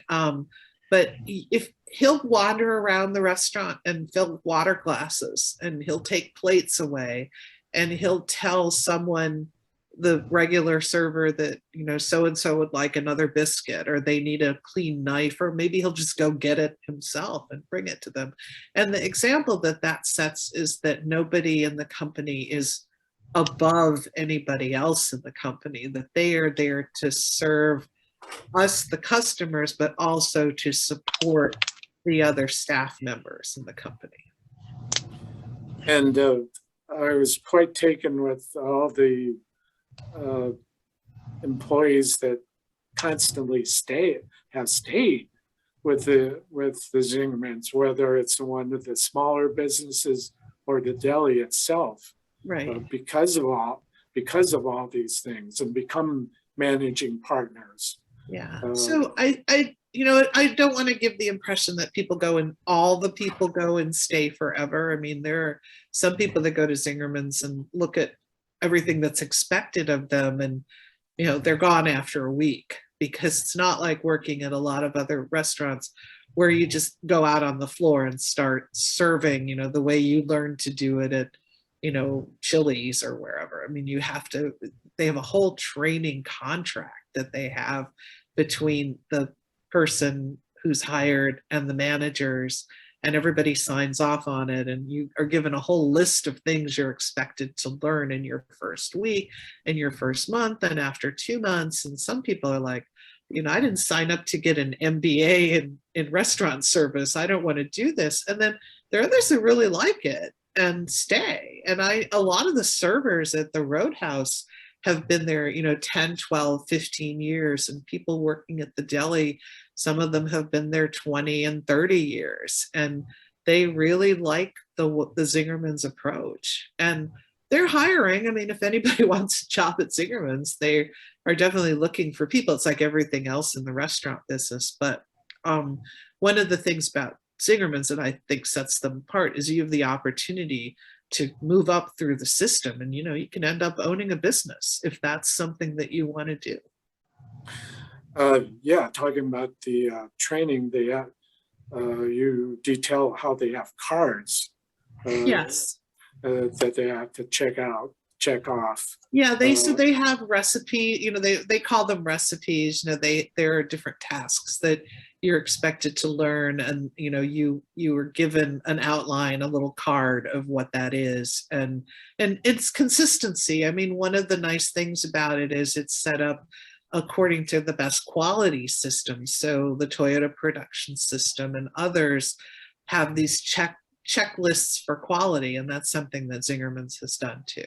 But if he'll wander around the restaurant and fill water glasses and he'll take plates away and he'll tell someone, the regular server, that, you know, so-and-so would like another biscuit or they need a clean knife, or maybe he'll just go get it himself and bring it to them. And the example that that sets is that nobody in the company is above anybody else in the company, that they are there to serve us, the customers, but also to support the other staff members in the company. And I was quite taken with all the employees that constantly have stayed with the Zingermans, whether it's one of the smaller businesses or the deli itself, Right. because of all these things, and become managing partners. Yeah. So I you know, I don't want to give the impression that all the people go and stay forever. I mean, there are some people that go to Zingerman's and look at everything that's expected of them, and, you know, they're gone after a week, because it's not like working at a lot of other restaurants where you just go out on the floor and start serving, you know, the way you learn to do it at, you know, Chili's or wherever. I mean, they have a whole training contract that they have between the person who's hired and the managers, and everybody signs off on it, and you are given a whole list of things you're expected to learn in your first week, in your first month, and after 2 months. And some people are like, you know, I didn't sign up to get an MBA in restaurant service. I don't want to do this. And then there are others that really like it and stay. And a lot of the servers at the Roadhouse have been there, you know, 10, 12, 15 years, and people working at the deli, some of them have been there 20 and 30 years, and they really like the Zingerman's approach. And they're hiring. I mean, if anybody wants to job at Zingerman's, they are definitely looking for people. It's like everything else in the restaurant business. But one of the things about Zingerman's that I think sets them apart is you have the opportunity to move up through the system, and, you know, you can end up owning a business if that's something that you want to do. Yeah, talking about the training, you detail how they have cards. Yes. That they have to check off. Yeah, so they have recipe, you know, they call them recipes. You know, there are different tasks that you're expected to learn, and, you know, you were given an outline, a little card of what that is, and it's consistency. I mean, one of the nice things about it is it's set up according to the best quality systems. So the Toyota production system and others have these checklists for quality, and that's something that Zingerman's has done too.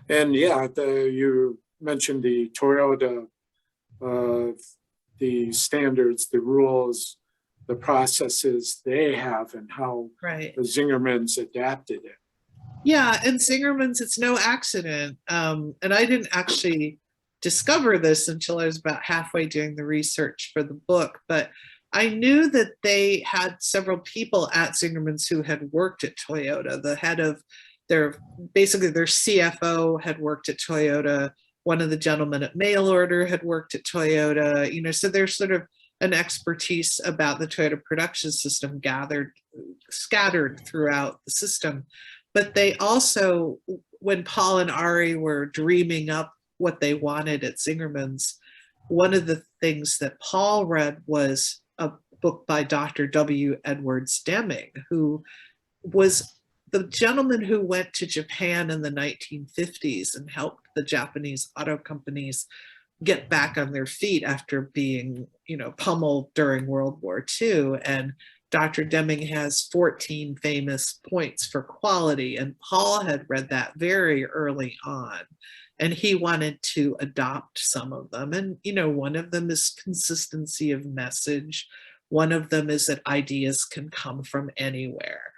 And yeah, you mentioned the Toyota, the standards, the rules, the processes they have, and how Right. the Zingerman's adapted it. Yeah, and Zingerman's, it's no accident. And I didn't actually discover this until I was about halfway doing the research for the book, but I knew that they had several people at Zingerman's who had worked at Toyota. The head of their CFO had worked at Toyota. One of the gentlemen at mail order had worked at Toyota, you know, so there's sort of an expertise about the Toyota production system scattered throughout the system. But they also, when Paul and Ari were dreaming up what they wanted at Zingerman's, one of the things that Paul read was a book by Dr. W. Edwards Deming, who was the gentleman who went to Japan in the 1950s and helped the Japanese auto companies get back on their feet after being, you know, pummeled during World War II. And Dr. Deming has 14 famous points for quality, and Paul had read that very early on. and he wanted to adopt some of them. And, one of them is consistency of message. One of them is that ideas can come from anywhere.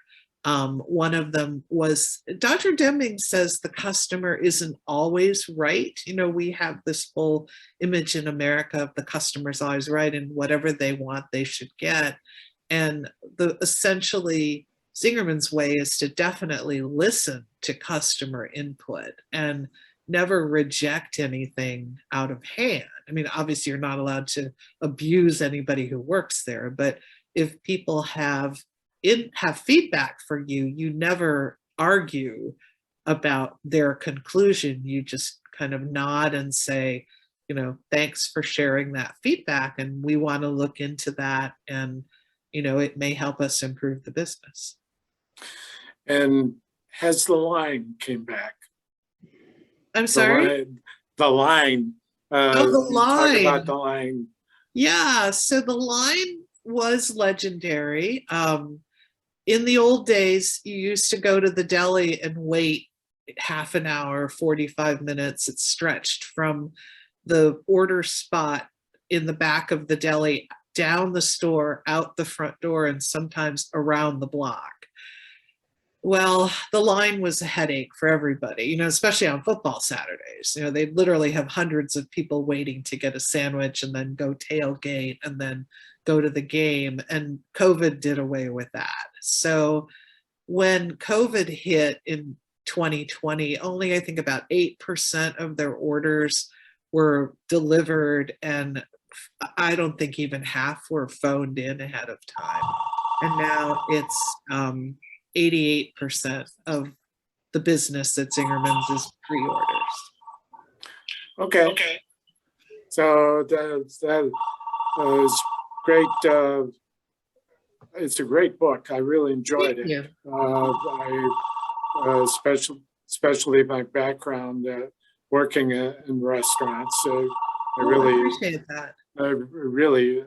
One of them was, Dr. Deming says the customer isn't always right. We have this whole image in America of the customer's always right, and whatever they want, they should get. And essentially, Zingerman's way is to definitely listen to customer input and never reject anything out of hand. I mean, obviously, you're not allowed to abuse anybody who works there, but if people have feedback for you, you never argue about their conclusion. You just kind of nod and say, thanks for sharing that feedback, and we want to look into that, and it may help us improve the business. And has the line came back? I'm sorry? The line. The line. Talk about the line. Yeah, so the line was legendary. In the old days, you used to go to the deli and wait half an hour, 45 minutes. It stretched from the order spot in the back of the deli, down the store, out the front door, and sometimes around the block. Well, the line was a headache for everybody, especially on football Saturdays. They literally have hundreds of people waiting to get a sandwich and then go tailgate and then go to the game. And COVID did away with that. So when COVID hit in 2020, only I think about 8% of their orders were delivered, and I don't think even half were phoned in ahead of time. And now it's 88% of the business at Zingerman's is pre-orders. Okay. So that is great. It's a great book. I really enjoyed it. Especially my background working in restaurants. I really appreciate that. I really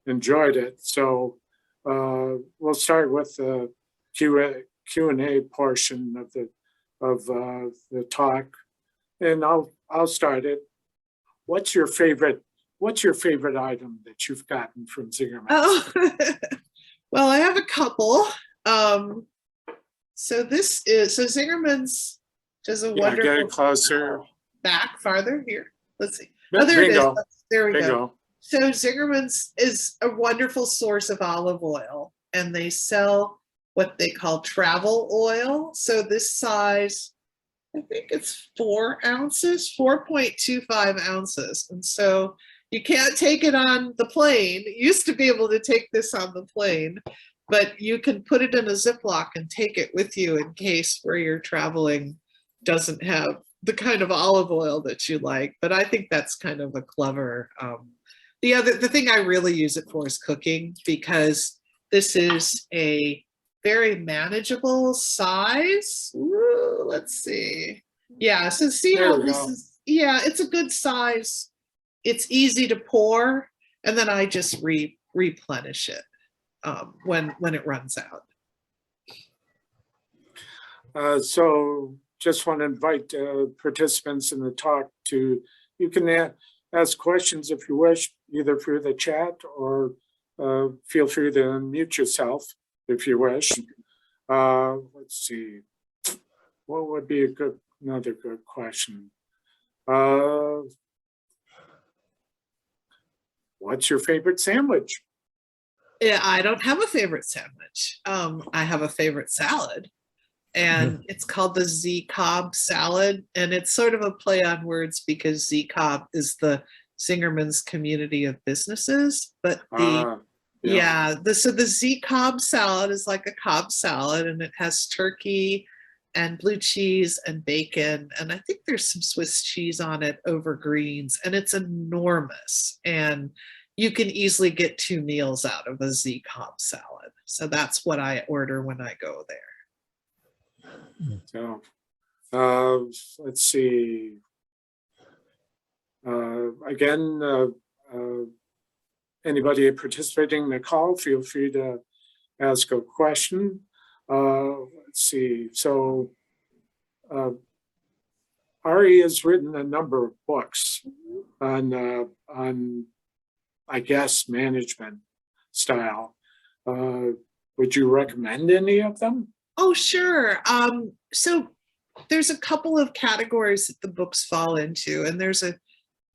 enjoyed it. So we'll start with the Q&A portion of the talk, and I'll start it. What's your favorite item that you've gotten from Zingerman? Oh, well, I have a couple. So Zingerman's does a wonderful. Get it closer. Back farther here. Let's see. Oh, there bingo. it is. There we Bingo. go. So Zingerman's is a wonderful source of olive oil, and they sell what they call travel oil. So this size, I think it's 4 ounces, 4.25 ounces. And so you can't take it on the plane. You used to be able to take this on the plane, but you can put it in a Ziploc and take it with you in case where you're traveling doesn't have the kind of olive oil that you like. But I think that's kind of a clever, the thing I really use it for is cooking, because this is a very manageable size. Ooh, let's see. Yeah, so see how this is, it's a good size. It's easy to pour, and then I just replenish it when it runs out. So just want to invite participants in the talk you can ask questions if you wish, either through the chat or feel free to unmute yourself if you wish. Let's see, what would be another good question? What's your favorite sandwich? Yeah, I don't have a favorite sandwich. I have a favorite salad, and it's called the Z-Cobb salad, and it's sort of a play on words because Z-Cobb is the Zingerman's community of businesses, but so the Z-Cobb salad is like a Cobb salad, and it has turkey and blue cheese and bacon, and I think there's some Swiss cheese on it over greens, and it's enormous, and you can easily get 2 meals out of a Z-Cobb salad. So that's what I order when I go there. So let's see. Again, anybody participating in the call, feel free to ask a question. Let's see. So Ari has written a number of books on I guess management style. Would you recommend any of them? Oh, sure. So there's a couple of categories that the books fall into, and there's a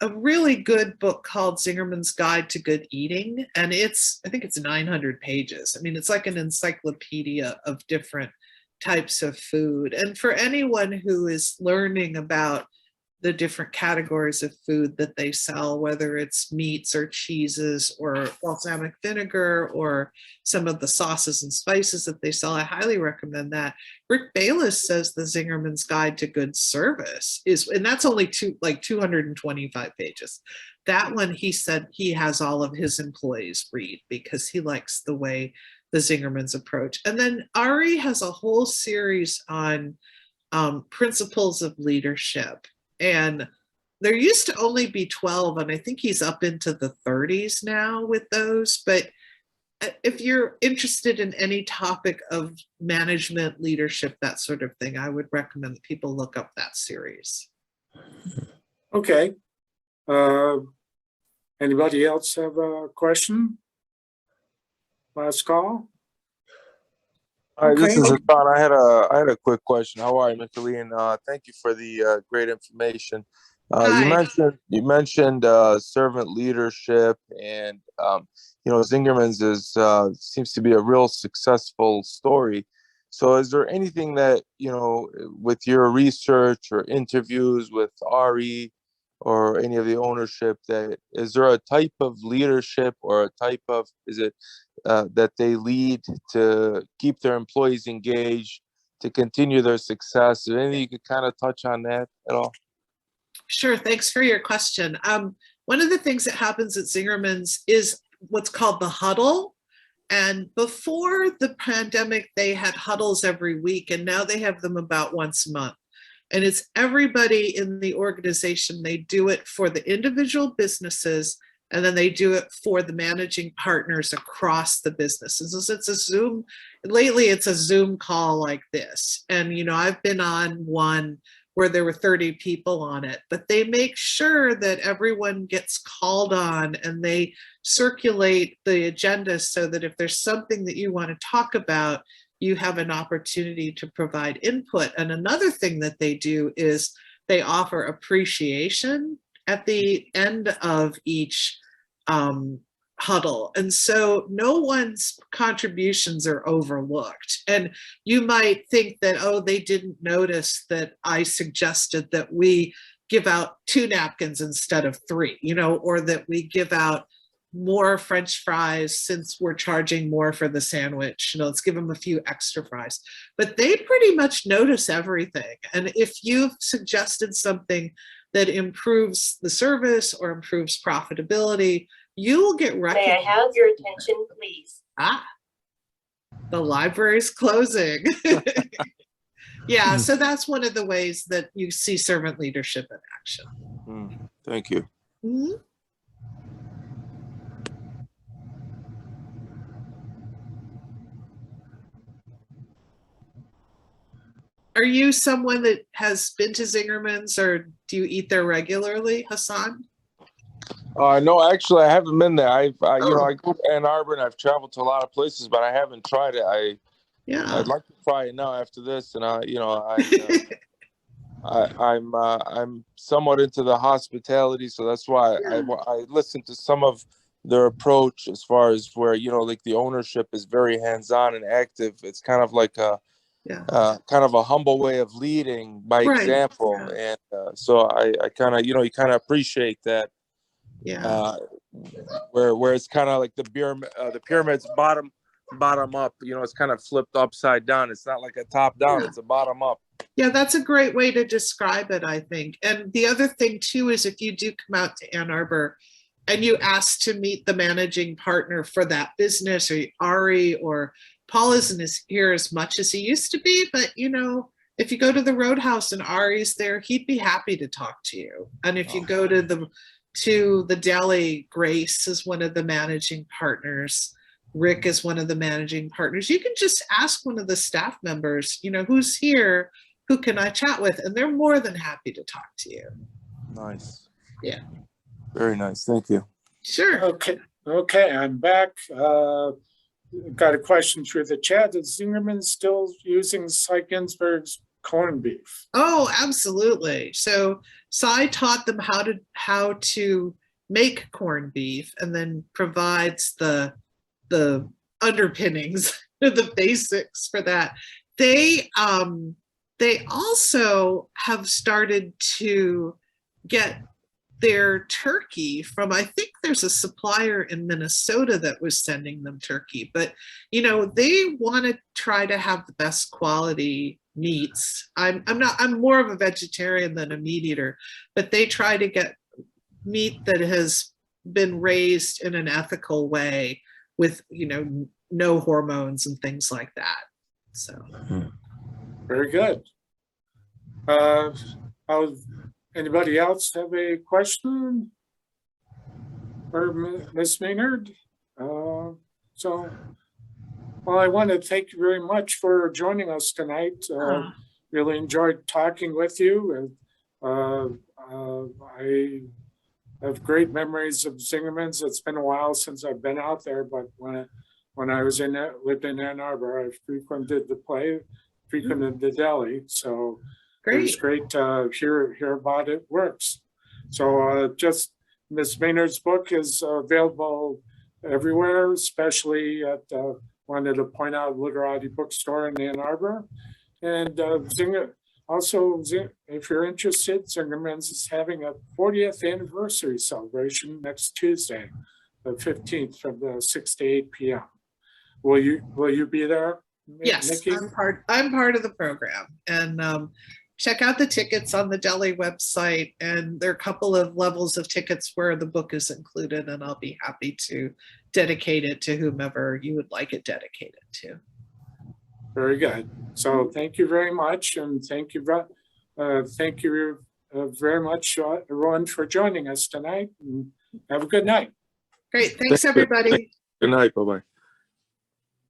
really good book called Zingerman's Guide to Good Eating, and I think it's 900 pages. I mean, it's like an encyclopedia of different types of food. And for anyone who is learning about the different categories of food that they sell, whether it's meats or cheeses or balsamic vinegar or some of the sauces and spices that they sell, I highly recommend that. Rick Bayless says the Zingerman's Guide to Good Service is, and that's only 225 pages. That one, he said he has all of his employees read because he likes the way the Zingermans approach. And then Ari has a whole series on principles of leadership. And there used to only be 12, and I think he's up into the 30s now with those. But if you're interested in any topic of management, leadership, that sort of thing, I would recommend that people look up that series. Okay. Anybody else have a question? Last call. Hi, this Okay. is Hassan. I had a quick question. How are you, Micheline? Thank you for the great information. Hi. You mentioned servant leadership, and Zingerman's seems to be a real successful story. So, is there anything that with your research or interviews with Ari or any of the ownership, is there a type of leadership or a type of that they lead to keep their employees engaged, to continue their success? Is there anything you could kind of touch on that at all? Sure, thanks for your question. One of the things that happens at Zingerman's is what's called the Huddle. And before the pandemic, they had huddles every week, and now they have them about once a month. And it's everybody in the organization. They do it for the individual businesses, and then they do it for the managing partners across the businesses. So it's a Zoom, lately it's a Zoom call like this. And, I've been on one where there were 30 people on it, but they make sure that everyone gets called on and they circulate the agenda so that if there's something that you want to talk about, you have an opportunity to provide input. And another thing that they do is they offer appreciation at the end of each huddle. And so no one's contributions are overlooked. And you might think that, oh, they didn't notice that I suggested that we give out 2 napkins instead of 3, or that we give out more French fries since we're charging more for the sandwich. Let's give them a few extra fries. But they pretty much notice everything. And if you've suggested something that improves the service or improves profitability, you will get recognized. May I have your attention, please? The library's closing. Yeah, so that's one of the ways that you see servant leadership in action. Thank you. Mm-hmm. Are you someone that has been to Zingerman's, or do you eat there regularly, Hassan? No, actually, I haven't been there. I go to Ann Arbor and I've traveled to a lot of places, but I haven't tried it. I'd like to try it now after this, and I'm somewhat into the hospitality, so that's why I listened to some of their approach as far as where like the ownership is very hands-on and active. It's kind of like a kind of a humble way of leading by example, and so I kind of you kind of appreciate that. Where it's kind of like the pyramid's bottom up. It's kind of flipped upside down. It's not like a top down. It's a bottom up. Yeah, that's a great way to describe it, I think. And the other thing too is if you do come out to Ann Arbor and you ask to meet the managing partner for that business, or Ari, or Paul isn't here as much as he used to be, but if you go to the Roadhouse and Ari's there, he'd be happy to talk to you. And if you go to the deli, Grace is one of the managing partners. Rick is one of the managing partners. You can just ask one of the staff members, who's here, who can I chat with? And they're more than happy to talk to you. Nice. Yeah. Very nice. Thank you. Sure. Okay, I'm back. Got a question through the chat. Is Zingerman still using Cy Ginsberg's corned beef? Oh, absolutely. So Cy taught them how to make corned beef, and then provides the underpinnings, the basics for that. They also have started to get their turkey from, I think there's a supplier in Minnesota that was sending them turkey, but they want to try to have the best quality meats. I'm more of a vegetarian than a meat eater, but they try to get meat that has been raised in an ethical way with no hormones and things like that. So Very good. Anybody else have a question for Ms. Maynard? I want to thank you very much for joining us tonight. Really enjoyed talking with you. I have great memories of Zingerman's. It's been a while since I've been out there, but when I was lived in Ann Arbor, I frequented the deli. So great. it was great to hear about it works. So just Ms. Maynard's book is available everywhere, especially at wanted to point out Literati Bookstore in Ann Arbor. And if you're interested, Zingerman's is having a 40th anniversary celebration next Tuesday, the 15th, from 6 to 8 p.m. Will you be there? Yes, Nikki? I'm part of the program, and check out the tickets on the deli website. And there are a couple of levels of tickets where the book is included, and I'll be happy to dedicate it to whomever you would like it dedicated to. Very good. So thank you very much, and thank you very much, everyone, for joining us tonight. And have a good night. Great. Thanks, everybody. Good night. Bye-bye.